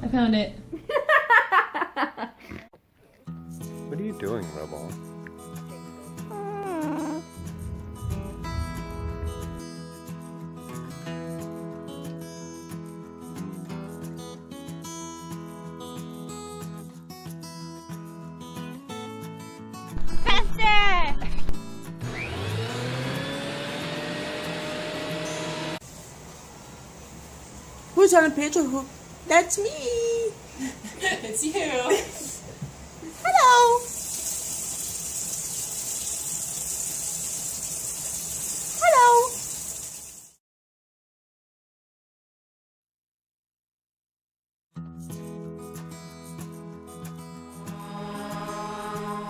I found it. What are you doing, Rebel? Faster! Who's on a picture? Who? That's me. It's you. Hello. Hello.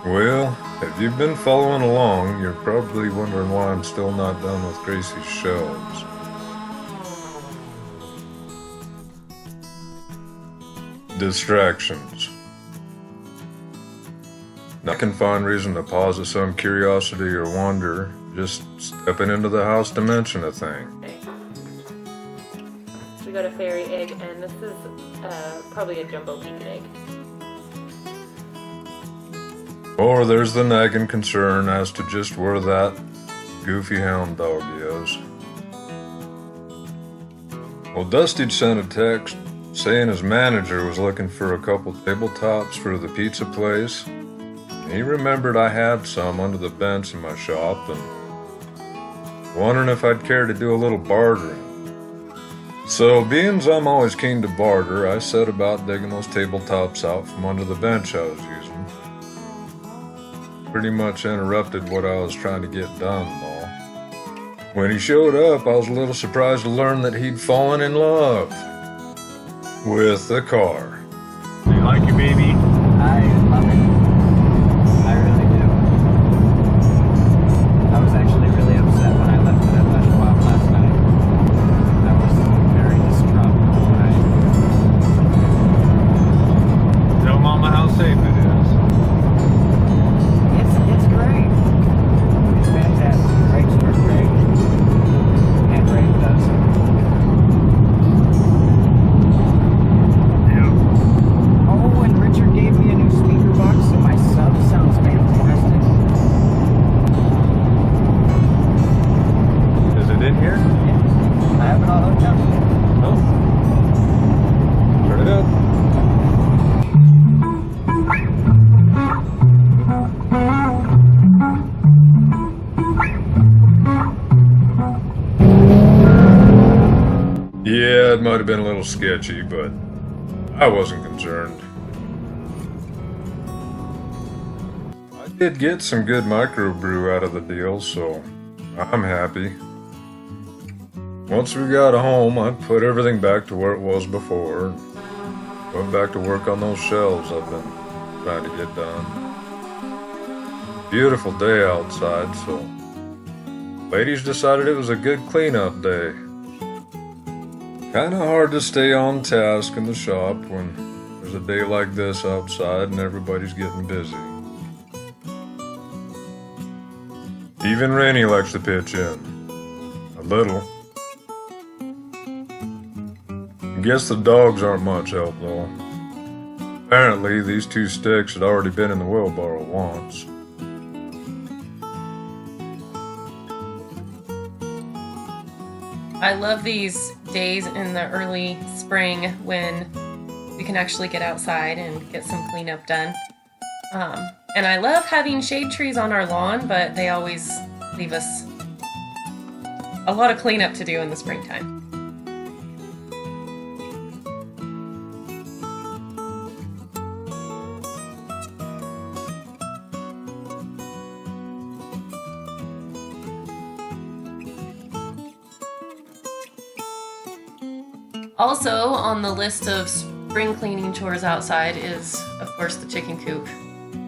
Well, if you've been following along, you're probably wondering why I'm still not done with Gracie's shelves. Distractions. I can find reason to pause at some curiosity or wonder, just stepping into the house to mention a thing. We got a fairy egg, and this is probably a jumbo bean egg. Or there's the nagging concern as to just where that goofy hound dog is. Well, Dusty sent a text saying his manager was looking for a couple tabletops for the pizza place. He remembered I had some under the bench in my shop and wondering if I'd care to do a little bartering. So, being I'm always keen to barter, I set about digging those tabletops out from under the bench I was using. Pretty much interrupted what I was trying to get done, though. When he showed up, I was a little surprised to learn that he'd fallen in love with the car. Do you like your baby? I love it. I really do. I was actually really upset when I left it at the Schwab last night. I was very distraught when Tell Mama how safe it is. It's great. It's fantastic. Brakes work great. Handbrake does. Oh, and Richard gave me a new speaker box, so my sub sounds fantastic. Is it in here? I have it all hooked up. No. Turn it up. Yeah, it might have been a little sketchy, but I wasn't concerned. I did get some good microbrew out of the deal, so I'm happy. Once we got home, I put everything back to where it was before. Went back to work on those shelves I've been trying to get done. Beautiful day outside, so ladies decided it was a good cleanup day. Kinda hard to stay on task in the shop when there's a day like this outside and everybody's getting busy. Even Rainey likes to pitch in. A little. Guess the dogs aren't much help though. Apparently these two sticks had already been in the wheelbarrow once. I love these days in the early spring when we can actually get outside and get some cleanup done. And I love having shade trees on our lawn, but they always leave us a lot of cleanup to do in the springtime. Also on the list of spring cleaning chores outside is, of course, the chicken coop.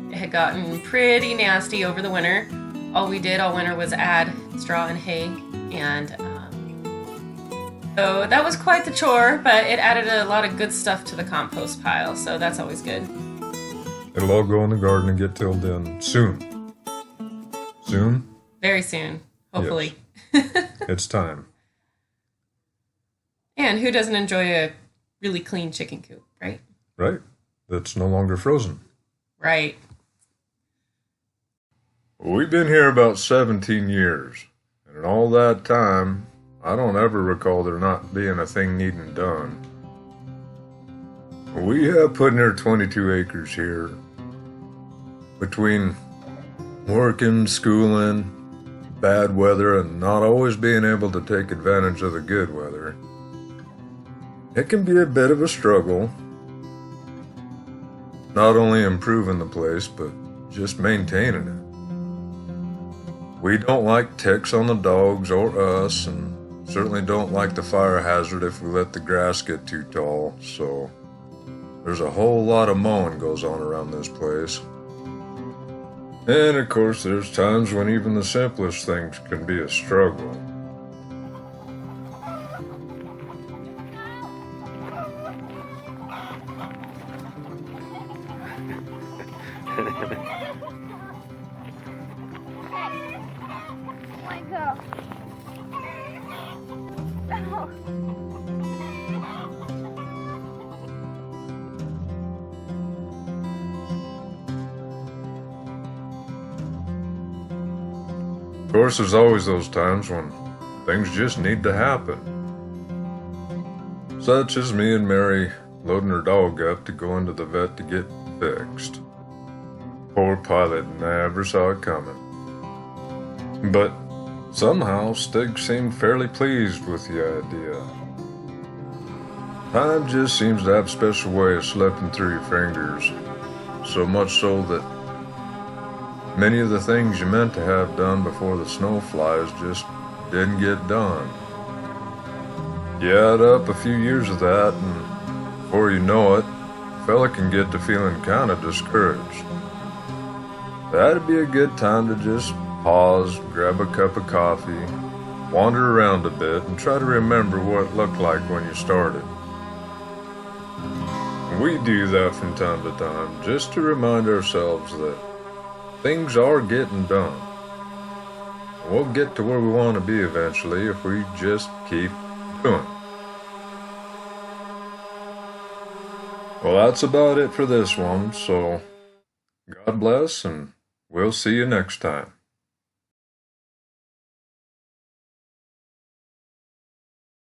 It had gotten pretty nasty over the winter. All we did all winter was add straw and hay, and so that was quite the chore, but it added a lot of good stuff to the compost pile, so that's always good. It'll all go in the garden and get tilled in soon. Soon? Very soon, hopefully. Yes. It's time. And who doesn't enjoy a really clean chicken coop, right? Right. That's no longer frozen. Right. We've been here about 17 years, and in all that time, I don't ever recall there not being a thing needing done. We have put near 22 acres here. Between working, schooling, bad weather, and not always being able to take advantage of the good weather, it can be a bit of a struggle. Not only improving the place, but just maintaining it. We don't like ticks on the dogs or us, and certainly don't like the fire hazard if we let the grass get too tall, so there's a whole lot of mowing goes on around this place. And of course, there's times when even the simplest things can be a struggle. Let go. Of course, there's always those times when things just need to happen. Such as me and Mary loading her dog up to go into the vet to get fixed. Poor Pilot never saw it coming. But somehow Stig seemed fairly pleased with the idea. Time just seems to have a special way of slipping through your fingers, so much so that many of the things you meant to have done before the snow flies just didn't get done. You add up a few years of that, and before you know it, a fella can get to feeling kind of discouraged. That'd be a good time to just pause, grab a cup of coffee, wander around a bit, and try to remember what it looked like when you started. We do that from time to time, just to remind ourselves that things are getting done. We'll get to where we want to be eventually if we just keep doing. Well, that's about it for this one, so God bless, and we'll see you next time.